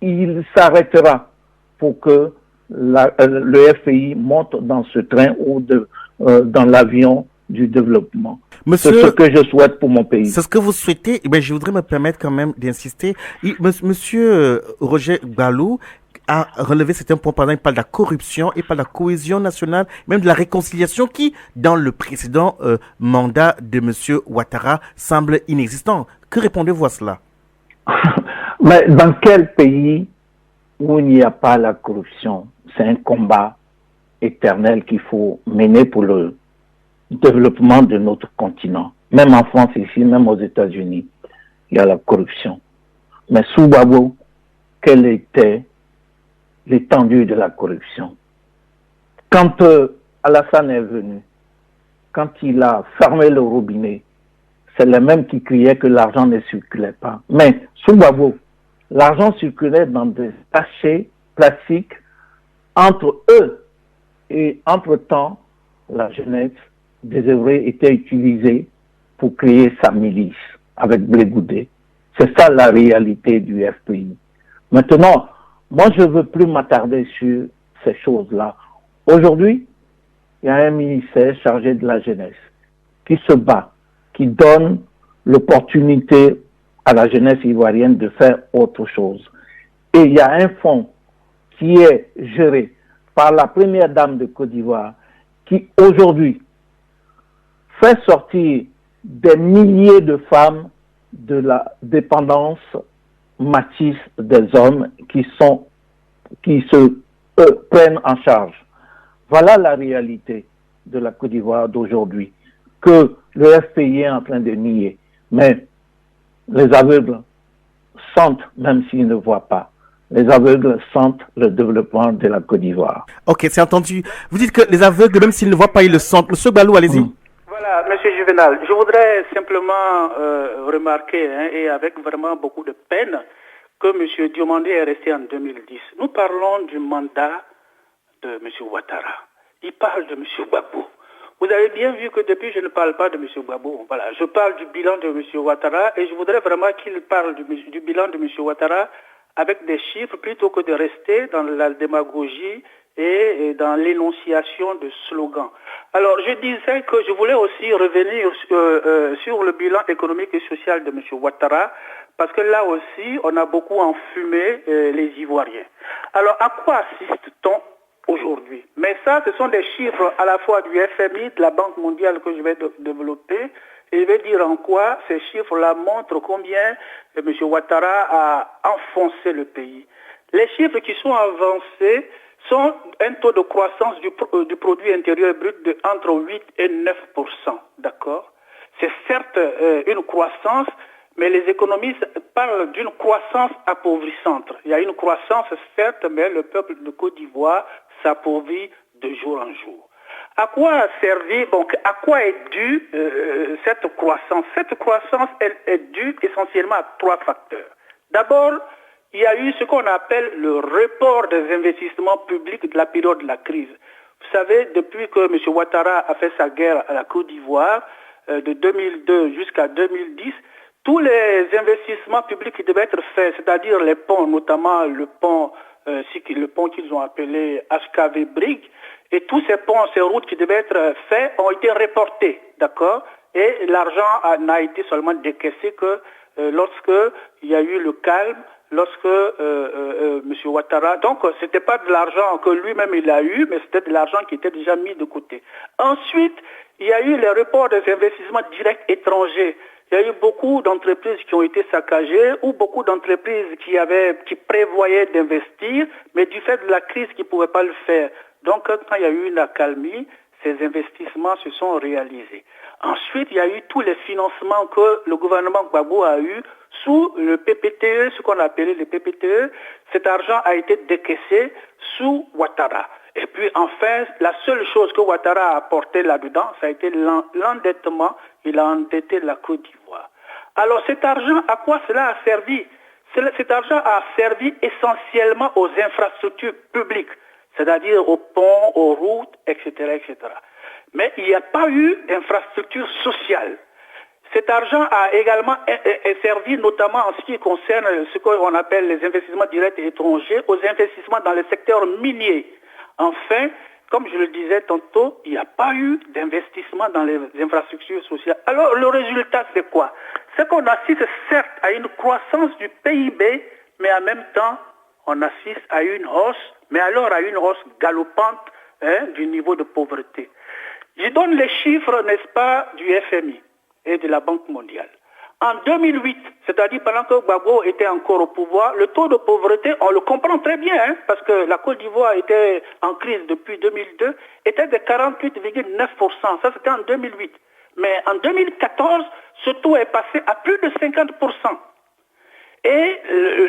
il s'arrêtera pour que le FPI monte dans ce train ou dans l'avion du développement. Monsieur, c'est ce que je souhaite pour mon pays. C'est ce que vous souhaitez. Eh bien, je voudrais me permettre quand même d'insister. Monsieur Roger Gballou a relevé certains points. Par exemple, il parle de la corruption, il parle de la cohésion nationale, même de la réconciliation qui, dans le précédent mandat de monsieur Ouattara, semble inexistant. Que répondez-vous à cela? Mais dans quel pays où il n'y a pas la corruption? C'est un combat éternel qu'il faut mener pour le développement de notre continent. Même en France ici, même aux États-Unis, il y a la corruption. Mais sous Gbagbo, quelle était l'étendue de la corruption? Quand Alassane est venu, quand il a fermé le robinet, c'est les mêmes qui criaient que l'argent ne circulait pas. Mais sous Gbagbo, l'argent circulait dans des sachets plastiques entre eux. Et entre-temps, la jeunesse désœuvrée était utilisée pour créer sa milice avec Blé Goudé. C'est ça la réalité du FPI. Maintenant, moi je ne veux plus m'attarder sur ces choses-là. Aujourd'hui, il y a un ministère chargé de la jeunesse qui se bat, qui donne l'opportunité à la jeunesse ivoirienne de faire autre chose. Et il y a un fonds qui est géré par la première dame de Côte d'Ivoire qui aujourd'hui fait sortir des milliers de femmes de la dépendance macice des hommes qui se prennent en charge. Voilà la réalité de la Côte d'Ivoire d'aujourd'hui, que le FPI est en train de nier. Mais les aveugles sentent, même s'ils ne voient pas. Les aveugles sentent le développement de la Côte d'Ivoire. Ok, c'est entendu. Vous dites que les aveugles, même s'ils ne voient pas, ils le sentent. Monsieur Gballou, allez-y. Voilà, Monsieur Juvenal, je voudrais simplement remarquer, et avec vraiment beaucoup de peine, que M. Diomandé est resté en 2010. Nous parlons du mandat de M. Ouattara. Il parle de M. Gbagbo. Vous avez bien vu que depuis, je ne parle pas de M. Gbagbo. Voilà, je parle du bilan de M. Ouattara et je voudrais vraiment qu'il parle du bilan de M. Ouattara avec des chiffres plutôt que de rester dans la démagogie et dans l'énonciation de slogans. Alors, je disais que je voulais aussi revenir sur le bilan économique et social de M. Ouattara, parce que là aussi, on a beaucoup enfumé les Ivoiriens. Alors, à quoi assiste-t-on aujourd'hui? Mais ça, ce sont des chiffres à la fois du FMI, de la Banque mondiale que je vais développer, et je vais dire en quoi ces chiffres-là montrent combien M. Ouattara a enfoncé le pays. Les chiffres qui sont avancés sont un taux de croissance du produit intérieur brut de entre 8 et 9%, d'accord? C'est certes une croissance, mais les économistes parlent d'une croissance appauvrissante. Il y a une croissance, certes, mais le peuple de Côte d'Ivoire s'appauvrit de jour en jour. À quoi a servi, donc, à quoi est due cette croissance? Cette croissance, elle est due essentiellement à trois facteurs. D'abord, il y a eu ce qu'on appelle le report des investissements publics de la période de la crise. Vous savez, depuis que M. Ouattara a fait sa guerre à la Côte d'Ivoire, de 2002 jusqu'à 2010, tous les investissements publics qui devaient être faits, c'est-à-dire les ponts, notamment le pont qu'ils ont appelé HKV Brig, et tous ces ponts, ces routes qui devaient être faits ont été reportés, d'accord? Et l'argent n'a été seulement décaissé que lorsque il y a eu le calme, lorsque M. Ouattara, donc c'était pas de l'argent que lui-même il a eu, mais c'était de l'argent qui était déjà mis de côté. Ensuite, il y a eu les reports des investissements directs étrangers. Il y a eu beaucoup d'entreprises qui ont été saccagées ou beaucoup d'entreprises qui prévoyaient d'investir, mais du fait de la crise qui ne pouvaient pas le faire. Donc, quand il y a eu une accalmie, ces investissements se sont réalisés. Ensuite, il y a eu tous les financements que le gouvernement Gbagbo a eu sous le PPTE, ce qu'on appelait le PPTE. Cet argent a été décaissé sous Ouattara. Et puis enfin, la seule chose que Ouattara a apporté là-dedans, ça a été l'endettement. Il a endetté la Côte d'Ivoire. Alors cet argent, à quoi cela a servi? Cet argent a servi essentiellement aux infrastructures publiques, c'est-à-dire aux ponts, aux routes, etc., etc. Mais il n'y a pas eu d'infrastructure sociale. Cet argent a également servi notamment en ce qui concerne ce qu'on appelle les investissements directs et étrangers, aux investissements dans le secteur minier. Enfin, comme je le disais tantôt, il n'y a pas eu d'investissement dans les infrastructures sociales. Alors le résultat, c'est quoi? C'est qu'on assiste certes à une croissance du PIB, mais en même temps, on assiste à une hausse, mais alors à une hausse galopante du niveau de pauvreté. Je donne les chiffres, n'est-ce pas, du FMI et de la Banque mondiale. En 2008, c'est-à-dire pendant que Gbagbo était encore au pouvoir, le taux de pauvreté, on le comprend très bien, parce que la Côte d'Ivoire était en crise depuis 2002, était de 48,9%. Ça, c'était en 2008. Mais en 2014, ce taux est passé à plus de 50%. Et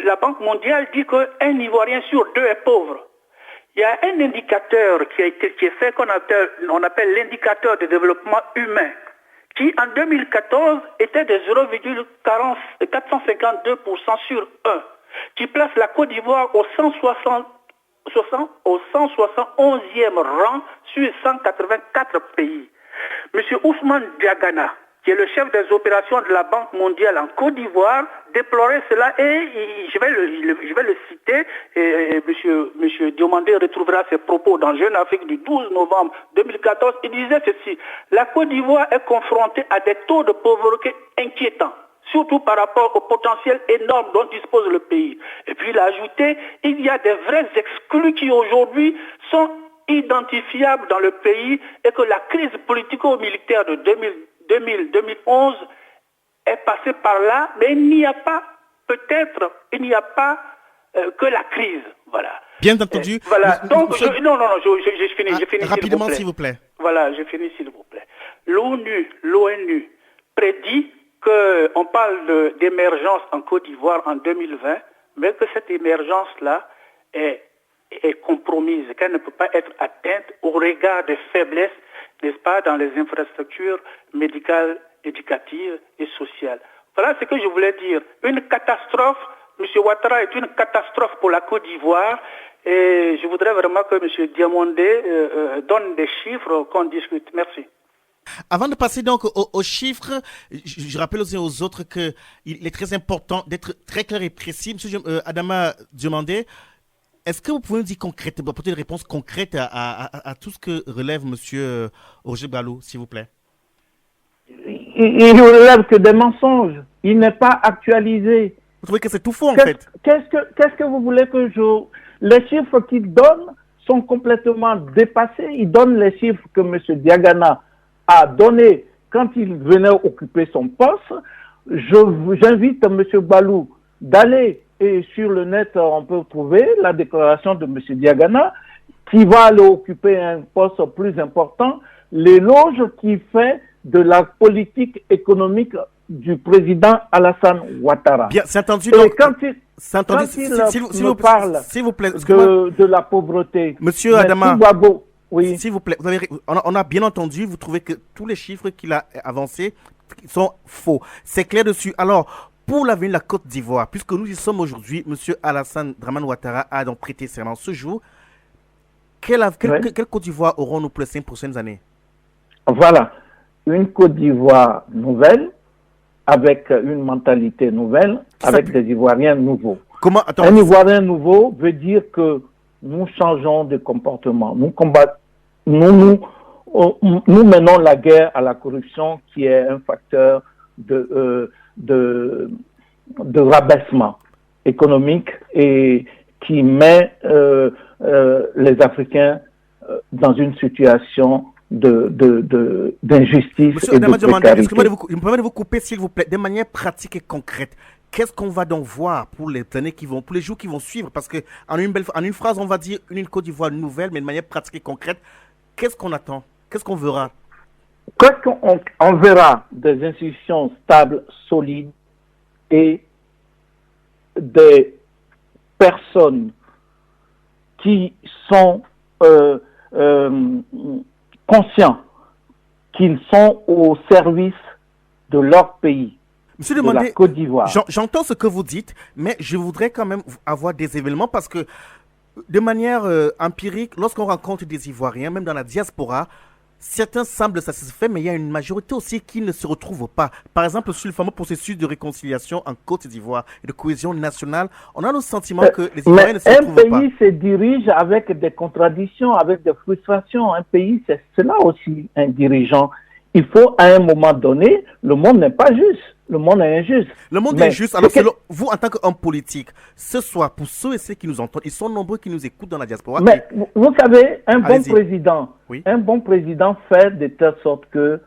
la Banque mondiale dit qu'un Ivoirien sur deux est pauvre. Il y a un indicateur qui est fait qu'on appelle l'indicateur de développement humain, qui en 2014 était de 0,452% sur 1, qui place la Côte d'Ivoire au 171e rang sur 184 pays. Monsieur Ousmane Diagana, qui est le chef des opérations de la Banque mondiale en Côte d'Ivoire, déplorait cela et je vais le citer, et monsieur Diomandé retrouvera ses propos dans Jeune Afrique du 12 novembre 2014. Il disait ceci: la Côte d'Ivoire est confrontée à des taux de pauvreté inquiétants, surtout par rapport au potentiel énorme dont dispose le pays. Et puis il a ajouté, il y a des vrais exclus qui aujourd'hui sont identifiables dans le pays et que la crise politico-militaire de 2011 est passée par là, mais il n'y a pas que la crise. Voilà. Bien entendu. Voilà. Donc, je finis. Rapidement, s'il vous plaît. Voilà, je finis, s'il vous plaît. L'ONU prédit qu'on parle d'émergence en Côte d'Ivoire en 2020, mais que cette émergence-là est compromise, qu'elle ne peut pas être atteinte au regard des faiblesses, n'est-ce pas, dans les infrastructures médicales, éducatives et sociales. Voilà ce que je voulais dire. Une catastrophe, M. Ouattara est une catastrophe pour la Côte d'Ivoire et je voudrais vraiment que M. Diomandé donne des chiffres qu'on discute. Merci. Avant de passer donc aux chiffres, je rappelle aussi aux autres qu'il est très important d'être très clair et précis. M. Adama Diomandé, est-ce que vous pouvez nous dire concrètement, apporter une réponse concrète à tout ce que relève M. Roger Gbagbo, s'il vous plaît? Il relève que des mensonges. Il n'est pas actualisé. Vous trouvez que c'est tout faux, en fait? Qu'est-ce que vous voulez que je... Les chiffres qu'il donne sont complètement dépassés. Il donne les chiffres que M. Diagana a donnés quand il venait occuper son poste. J'invite M. Gbagbo d'aller, et sur le net, on peut trouver la déclaration de M. Diagana, qui va aller occuper un poste plus important, l'éloge qu'il fait de la politique économique du président Alassane Ouattara. Bien, c'est entendu. Et quand il parle s'il vous plaît, de la pauvreté, Monsieur Adama, Gbagbo, oui. S'il vous plaît, on a bien entendu, vous trouvez que tous les chiffres qu'il a avancés sont faux. C'est clair dessus. Alors, pour l'avenir de la Côte d'Ivoire, puisque nous y sommes aujourd'hui, M. Alassane Dramane Ouattara a donc prêté serment ce jour. Quelle Côte d'Ivoire aurons-nous pour les 5 prochaines années? Voilà, une Côte d'Ivoire nouvelle, avec une mentalité nouvelle, avec des Ivoiriens nouveaux. Un Ivoirien nouveau veut dire que nous changeons de comportement. Nous menons la guerre à la corruption, qui est un facteur de rabaissement économique et qui met les Africains dans une situation d'injustice et de précarité. Je me permets de vous couper, s'il vous plaît, de manière pratique et concrète. Qu'est-ce qu'on va donc voir pour les années pour les jours qui vont suivre? Parce que en une phrase, on va dire une Côte d'Ivoire nouvelle, mais de manière pratique et concrète. Qu'est-ce qu'on attend? Qu'est-ce qu'on verra? On verra des institutions stables, solides et des personnes qui sont conscients qu'ils sont au service de leur pays. Monsieur de la Côte d'Ivoire. J'entends ce que vous dites, mais je voudrais quand même avoir des événements parce que de manière empirique, lorsqu'on rencontre des Ivoiriens, même dans la diaspora, certains semblent satisfaits, mais il y a une majorité aussi qui ne se retrouve pas. Par exemple, sur le fameux processus de réconciliation en Côte d'Ivoire et de cohésion nationale, on a le sentiment que les Ivoiriens ne se retrouvent pas. Un pays se dirige avec des contradictions, avec des frustrations. Un pays, c'est cela aussi, un dirigeant. Il faut, à un moment donné, le monde n'est pas juste. Le monde est injuste. Le monde est juste. Alors, selon vous, en tant qu'homme politique, ce soir, pour ceux et ceux qui nous entendent, ils sont nombreux qui nous écoutent dans la diaspora. Mais vous savez, un bon président fait de telle sorte que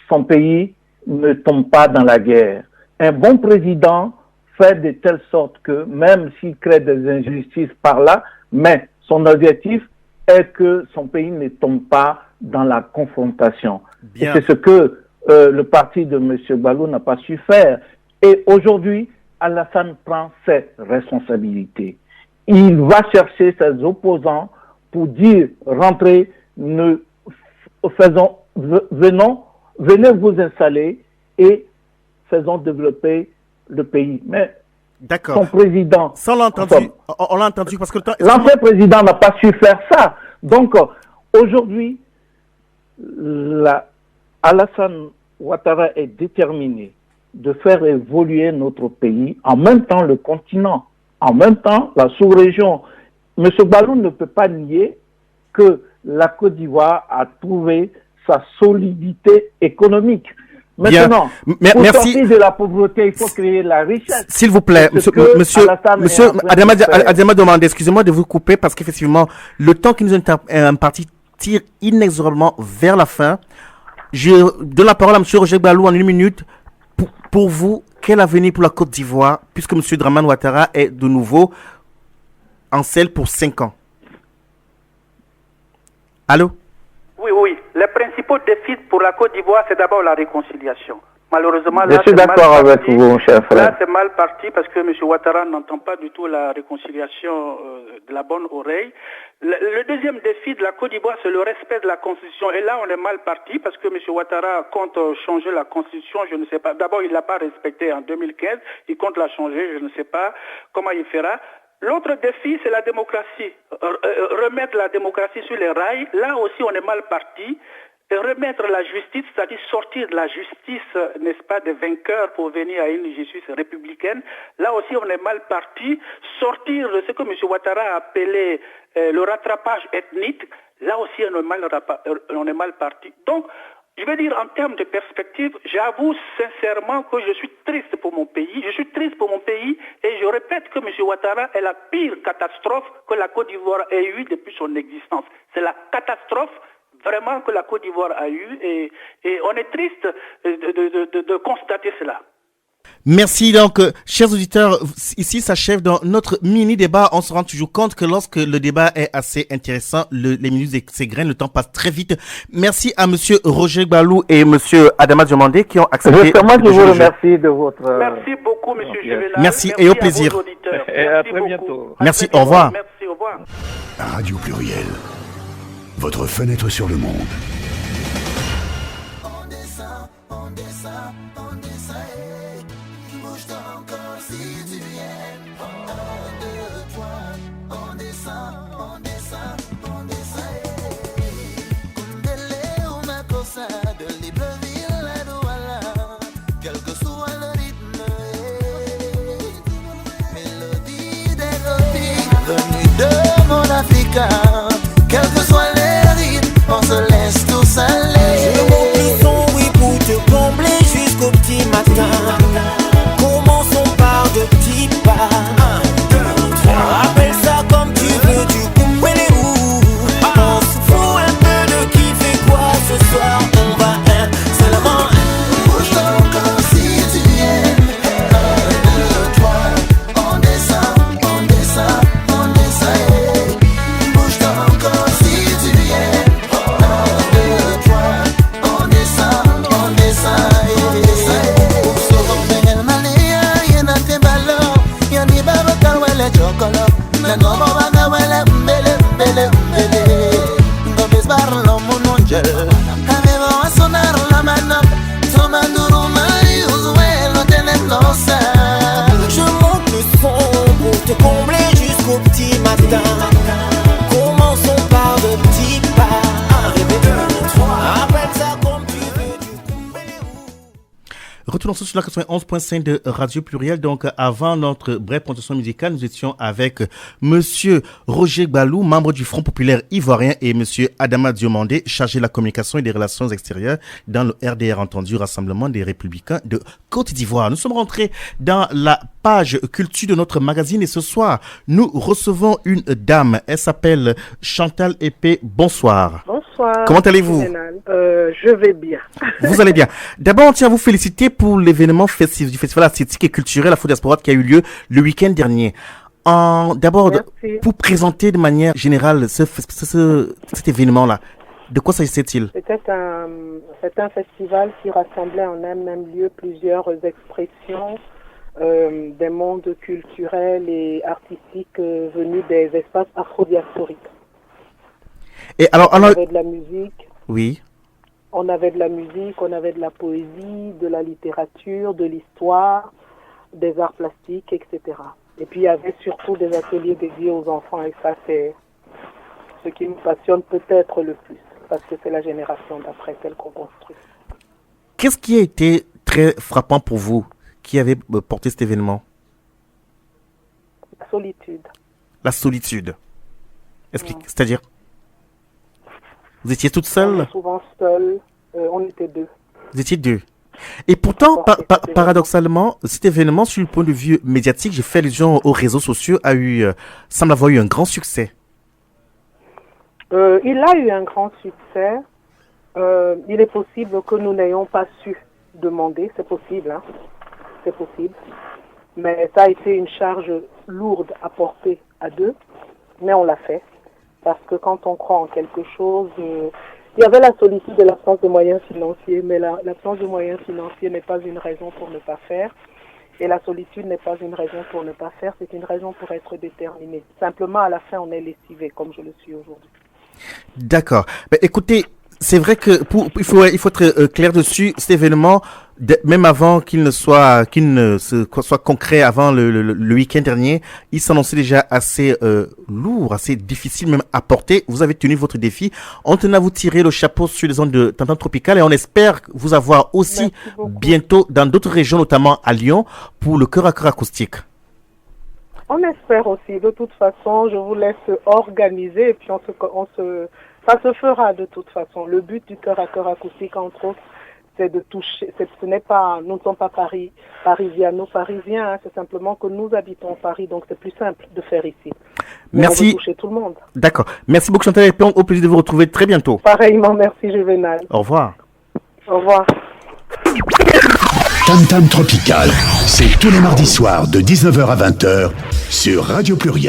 son pays ne tombe pas dans la guerre. Un bon président fait de telle sorte que, même s'il crée des injustices par là, mais son objectif est que son pays ne tombe pas dans la confrontation. Et c'est ce que le parti de M. Gbagbo n'a pas su faire. Et aujourd'hui, Alassane prend ses responsabilités. Il va chercher ses opposants pour dire, rentrez, venez vous installer et faisons développer le pays. Mais son président... Ça, on l'a entendu. On l'a entendu parce que l'ancien président n'a pas su faire ça. Donc, aujourd'hui, Alassane Ouattara est déterminé de faire évoluer notre pays, en même temps le continent, en même temps la sous-région. M. Gbagbo ne peut pas nier que la Côte d'Ivoire a trouvé sa solidité économique. Maintenant, pour sortir de la pauvreté, il faut créer la richesse. S'il vous plaît, monsieur Adama Domandé, excusez-moi de vous couper parce qu'effectivement, le temps qui nous est imparti tire inexorablement vers la fin. Je donne la parole à M. Roger Gbagbo en 1 minute. Pour vous, quel avenir pour la Côte d'Ivoire, puisque M. Dramane Ouattara est de nouveau en selle pour 5 ans? Allô? Oui. Les principaux défis pour la Côte d'Ivoire, c'est d'abord la réconciliation. Malheureusement, là, je suis d'accord avec vous, cher frère. Là, c'est mal parti parce que M. Ouattara n'entend pas du tout la réconciliation de la bonne oreille. Le deuxième défi de la Côte d'Ivoire, c'est le respect de la Constitution. Et là, on est mal parti parce que M. Ouattara compte changer la Constitution, je ne sais pas. D'abord, il ne l'a pas respectée en 2015. Il compte la changer, je ne sais pas comment il fera. L'autre défi, c'est la démocratie. Remettre la démocratie sur les rails. Là aussi, on est mal parti. Remettre la justice, c'est-à-dire sortir de la justice, n'est-ce pas, des vainqueurs pour venir à une justice républicaine. Là aussi, on est mal parti. Sortir de ce que M. Ouattara a appelé le rattrapage ethnique. Là aussi, on est mal parti. Donc, je veux dire, en termes de perspective, j'avoue sincèrement que je suis triste pour mon pays. Je suis triste pour mon pays et je répète que M. Ouattara est la pire catastrophe que la Côte d'Ivoire ait eue depuis son existence. C'est la catastrophe vraiment que la Côte d'Ivoire a eue et on est triste de constater cela. Merci donc, chers auditeurs, ici s'achève dans notre mini-débat. On se rend toujours compte que lorsque le débat est assez intéressant, les minutes s'égrènent, le temps passe très vite. Merci à monsieur Roger Gbagbo et monsieur Adama Diomandé qui ont accepté. Moi, je vous remercie de votre... Merci beaucoup, monsieur Juvenal. Merci et au plaisir. Et à très bientôt. Merci, au revoir. Merci, au revoir. Radio Pluriel, votre fenêtre sur le monde. On descend, on descend, on descend. Bouge encore si tu viens. Un de toi. On descend, on descend, on descend. Kundele una cosa de Libreville à Douala. Quel que soit le rythme, mélodie des copines venues de mon Africa. Quel que soit les rythmes, on se laisse tous aller. Je monte le son, oui, pour te combler jusqu'au petit matin. Commençons par de petits pas. 1, 2, 3. Rappelle ça comme tu veux, du coup, elle est où? On se fout un peu de qui fait quoi ce soir. On va seulement bouge ton corps si tu viens. 1, 2, 3. On descend, on descend, on descend. Bouge ton corps si tu viens. 1, 2, 3. retour sur la 91.5 de Radio Pluriel. Donc, avant notre brève présentation musicale, nous étions avec Monsieur Roger Gbalou, membre du Front Populaire Ivoirien, et Monsieur Adama Diomandé, chargé de la communication et des relations extérieures dans le RDR, entendu Rassemblement des Républicains de Côte d'Ivoire. Nous sommes rentrés dans la page culture de notre magazine et ce soir, nous recevons une dame. Elle s'appelle Chantal Épée. Bonsoir. Bonsoir. Comment allez-vous? Je vais bien. Vous allez bien. D'abord, on tient à vous féliciter pour l'événement festif du Festival artistique et culturel Afro-Diaspora qui a eu lieu le week-end dernier. D'abord, pour présenter de manière générale cet événement-là, de quoi s'agissait-il? C'est un festival qui rassemblait en un même lieu plusieurs expressions des mondes culturels et artistiques venus des espaces afro-diasporiques. Et alors, on avait de la musique. Oui. On avait de la musique, on avait de la poésie, de la littérature, de l'histoire, des arts plastiques, etc. Et puis il y avait surtout des ateliers dédiés aux enfants et ça c'est ce qui nous passionne peut-être le plus parce que c'est la génération d'après celle qu'on construit. Qu'est-ce qui a été très frappant pour vous qui avait porté cet événement? La solitude. La solitude. C'est-à-dire? Vous étiez toute seule? On était souvent seule. On était deux. Vous étiez deux. Et pourtant, paradoxalement, cet événement, sur le point de vue médiatique, j'ai fait allusion aux réseaux sociaux, semble avoir eu un grand succès. Il a eu un grand succès. Il est possible que nous n'ayons pas su demander. C'est possible, hein. C'est possible. Mais ça a été une charge lourde à porter à deux. Mais on l'a fait. Parce que quand on croit en quelque chose, il y avait la solitude et l'absence de moyens financiers, mais l'absence de moyens financiers n'est pas une raison pour ne pas faire. Et la solitude n'est pas une raison pour ne pas faire, c'est une raison pour être déterminé. Simplement, à la fin, on est lessivé, comme je le suis aujourd'hui. D'accord. Mais écoutez, c'est vrai que il faut être clair dessus. Cet événement, même avant qu'il ne soit concret, avant le week-end dernier, il s'annonçait déjà assez lourd, assez difficile même à porter. Vous avez tenu votre défi. On tenait à vous tirer le chapeau sur les zones de tendance tropicale et on espère vous avoir aussi bientôt dans d'autres régions, notamment à Lyon, pour le cœur à cœur acoustique. On espère aussi. De toute façon, je vous laisse organiser et puis ça se fera de toute façon. Le but du cœur à cœur acoustique, entre autres, c'est de toucher. Nous ne sommes pas parisiens, hein, c'est simplement que nous habitons Paris, donc c'est plus simple de faire ici. Mais merci. on veut toucher tout le monde. D'accord. Merci beaucoup Chantal, et au plaisir de vous retrouver très bientôt. Pareillement, merci Juvénal. Au revoir. Au revoir. Tam Tam Tropical, c'est tous les mardis soirs de 19h à 20h sur Radio Pluriel.